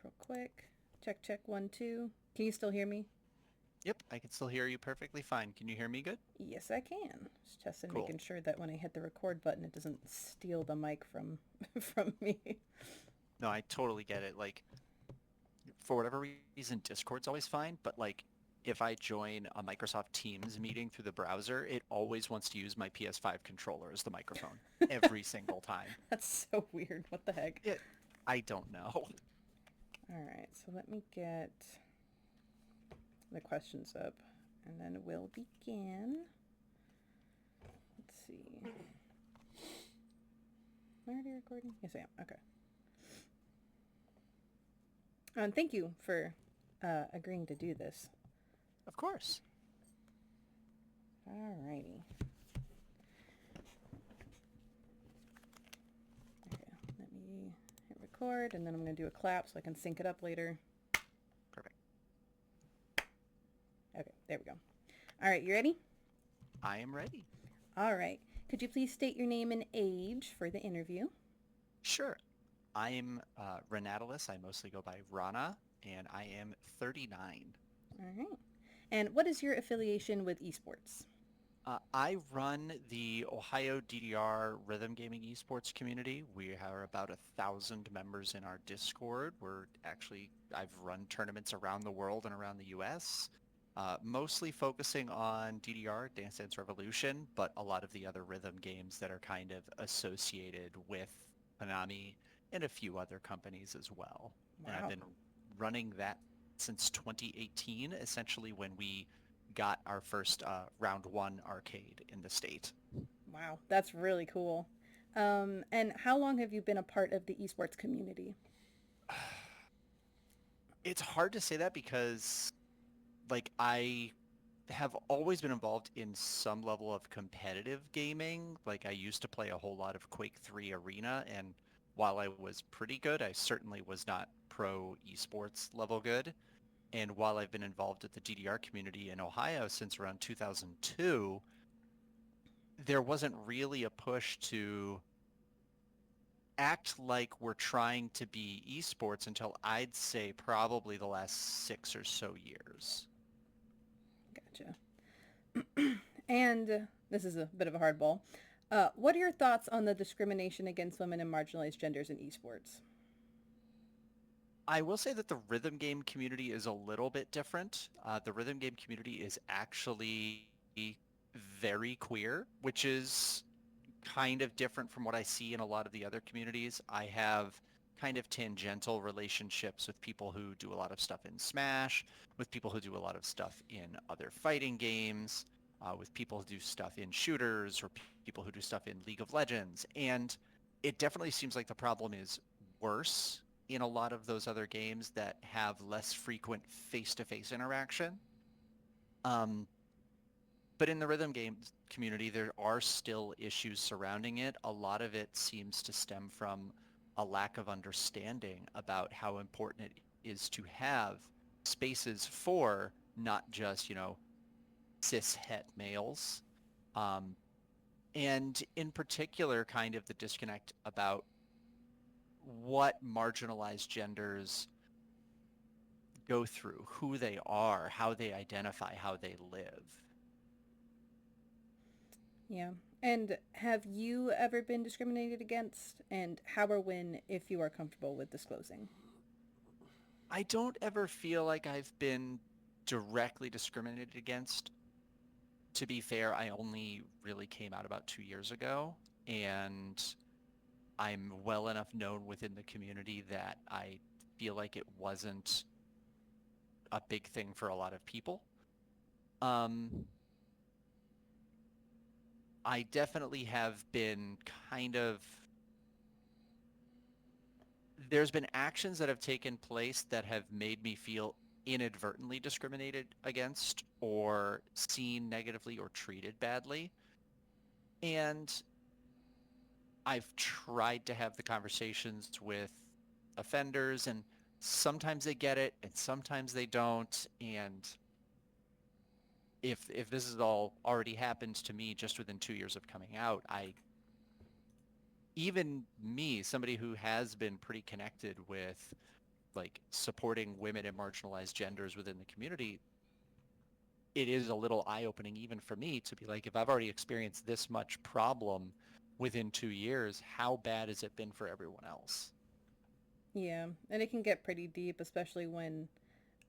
real quick. Check, check, 1, 2. Can you still hear me? Yep, I can still hear you perfectly fine. Can you hear me good? Yes, I can. Just testing, Cool. making sure that when I hit the record button, it doesn't steal the mic from from me. No, I totally get it. Like, for whatever reason, Discord's always fine, but like, if I join a Microsoft Teams meeting through the browser, it always wants to use my PS5 controller as the microphone every single time. That's so weird. What the heck? It, I don't know. All right, so let me get the questions up, and then we'll begin. Let's see. Am I already recording? Yes, I am. Okay. Thank you for agreeing to do this. Of course. Alrighty. Okay, let me hit record, and then I'm going to do a clap so I can sync it up later. Perfect. Okay, there we go. All right, you ready? I am ready. All right. Could you please state your name and age for the interview? Sure. I'm Ranatalus. I mostly go by Rana, and I am 39. All right. And what is your affiliation with esports? I run the Ohio DDR rhythm gaming esports community. We are about 1,000 members in our Discord. I've run tournaments around the world and around the US, mostly focusing on DDR, Dance Dance Revolution, but a lot of the other rhythm games that are kind of associated with Konami and a few other companies as well. And I've Wow. been running that since 2018, essentially when we got our first round one arcade in the state. Wow. That's really cool. And how long have you been a part of the esports community? It's hard to say that because like I have always been involved in some level of competitive gaming. Like I used to play a whole lot of Quake 3 Arena, and while I was pretty good, I certainly was not pro esports level good. And while I've been involved at the DDR community in Ohio since around 2002, there wasn't really a push to act like we're trying to be esports until I'd say probably the last 6 or so years. Gotcha. And this is a bit of a hardball. What are your thoughts on the discrimination against women and marginalized genders in esports? I will say that the rhythm game community is a little bit different. The rhythm game community is actually very queer, which is kind of different from what I see in a lot of the other communities. I have kind of tangential relationships with people who do a lot of stuff in Smash, with people who do a lot of stuff in other fighting games, with people who do stuff in shooters, or people who do stuff in League of Legends. And it definitely seems like the problem is worse in a lot of those other games that have less frequent face-to-face interaction. Um, but in the rhythm games community, there are still issues surrounding it. A lot of it seems to stem from a lack of understanding about how important it is to have spaces for not just, cis het males. Um, and in particular, kind of the disconnect about what marginalized genders go through, who they are, how they identify, how they live. Yeah. And have you ever been discriminated against? And how or when, if you are comfortable with disclosing? I don't ever feel like I've been directly discriminated against. To be fair, I only really came out about 2 years ago, and I'm well enough known within the community that I feel like it wasn't a big thing for a lot of people. Um, I definitely have been kind of, there's been actions that have taken place that have made me feel inadvertently discriminated against or seen negatively or treated badly. And I've tried to have the conversations with offenders, and sometimes they get it and sometimes they don't. And if this has all already happened to me just within 2 years of coming out, even me, somebody who has been pretty connected with like supporting women and marginalized genders within the community, it is a little eye-opening even for me to be like, if I've already experienced this much problem within 2 years, how bad has it been for everyone else? Yeah, and it can get pretty deep, especially when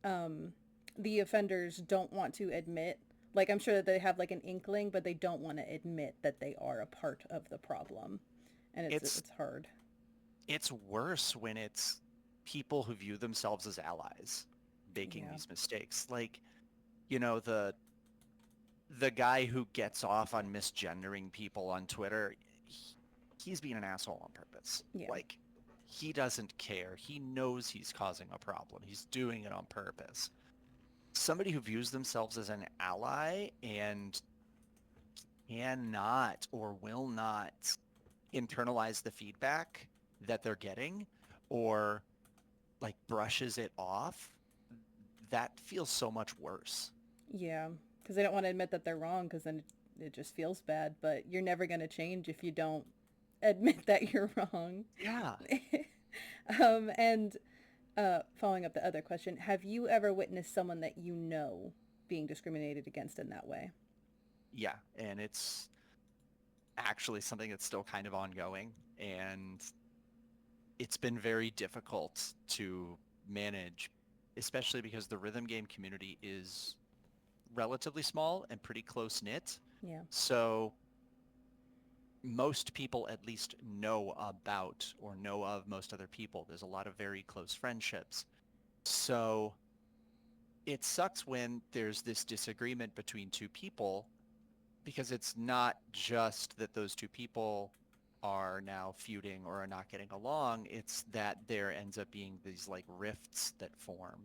um, the offenders don't want to admit. Like, I'm sure that they have like an inkling, but they don't want to admit that they are a part of the problem, and It's it's hard. it's worse when it's people who view themselves as allies making Yeah. these mistakes. Like, the guy who gets off on misgendering people on Twitter, he's being an asshole on purpose. Yeah. Like, he doesn't care. He knows he's causing a problem. He's doing it on purpose. Somebody who views themselves as an ally and cannot or will not internalize the feedback that they're getting, or like brushes it off, that feels so much worse. Yeah, because they don't want to admit that they're wrong, because then it just feels bad. But you're never going to change if you don't admit that you're wrong. Yeah. And following up the other question, have you ever witnessed someone that you know being discriminated against in that way? Yeah. And it's actually something that's still kind of ongoing. And it's been very difficult to manage, especially because the rhythm game community is relatively small and pretty close knit. Yeah. So most people at least know about or know of most other people. There's a lot of very close friendships. So it sucks when there's this disagreement between two people, because it's not just that those two people are now feuding or are not getting along. It's that there ends up being these like rifts that form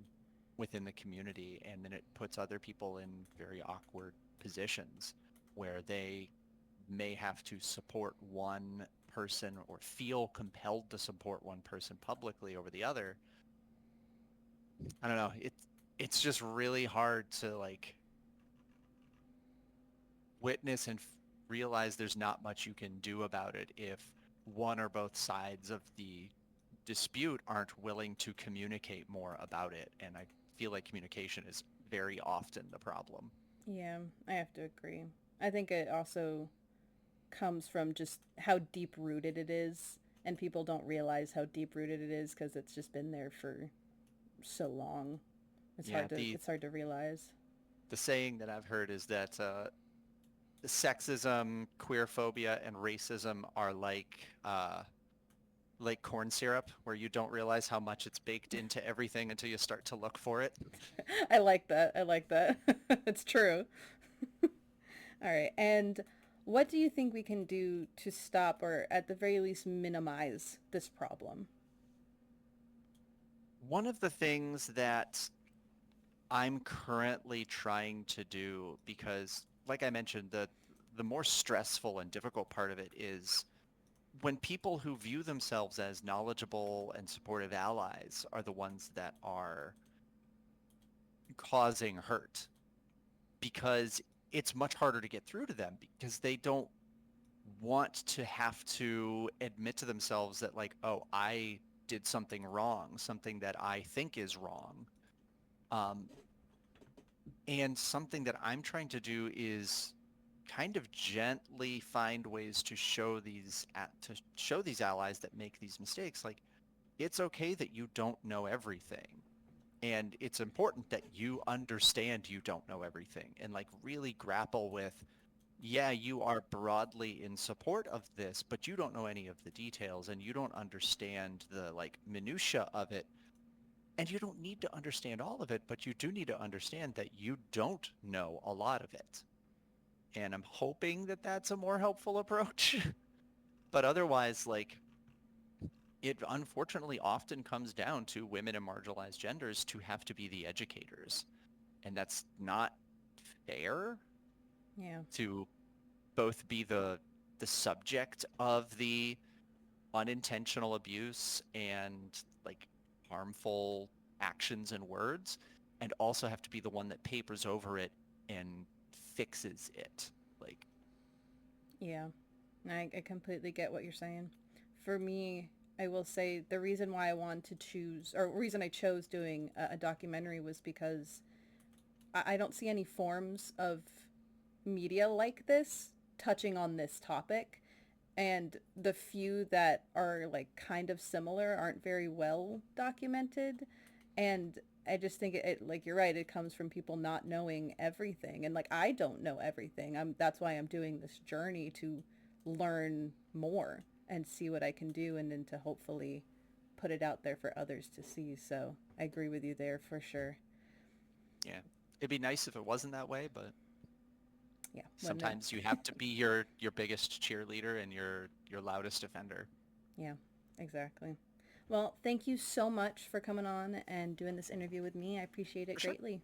within the community, and then it puts other people in very awkward positions where they may have to support one person or feel compelled to support one person publicly over the other. I don't know. It's just really hard to like witness and realize there's not much you can do about it if one or both sides of the dispute aren't willing to communicate more about it. And I feel like communication is very often the problem. Yeah, I have to agree. I think it also comes from just how deep rooted it is, and people don't realize how deep rooted it is because it's just been there for so long. Yeah, It's hard to realize. the saying that I've heard is that sexism, queerphobia, and racism are like corn syrup, where you don't realize how much it's baked into everything until you start to look for it. I like that. I like that. It's true. All right. And what do you think we can do to stop or at the very least minimize this problem? One of the things that I'm currently trying to do, because like I mentioned, the more stressful and difficult part of it is when people who view themselves as knowledgeable and supportive allies are the ones that are causing hurt, because it's much harder to get through to them because they don't want to have to admit to themselves that like, oh, I did something wrong, something that I think is wrong. Um, and something that I'm trying to do is kind of gently find ways to show these allies that make these mistakes, like, it's okay that you don't know everything. And it's important that you understand you don't know everything, and like really grapple with, yeah, you are broadly in support of this, but you don't know any of the details and you don't understand the like minutia of it. And you don't need to understand all of it, but you do need to understand that you don't know a lot of it. And I'm hoping that that's a more helpful approach. But otherwise, like, it unfortunately often comes down to women and marginalized genders to have to be the educators. And that's not fair Yeah. to both be the subject of the unintentional abuse and like harmful actions and words, and also have to be the one that papers over it and fixes it. Yeah. I completely get what you're saying. For me, I will say the reason why I wanted to choose, or reason I chose doing a documentary was because I don't see any forms of media like this touching on this topic. And the few that are like kind of similar aren't very well documented. And I just think like you're right, it comes from people not knowing everything. And like I don't know everything. That's why I'm doing this journey to learn more and see what I can do and then to hopefully put it out there for others to see. So I agree with you there for sure. Yeah. It'd be nice if it wasn't that way, but Yeah, wouldn't it? sometimes you have to be your biggest cheerleader and your loudest defender. Yeah, exactly. Well, thank you so much for coming on and doing this interview with me. I appreciate it For sure. greatly.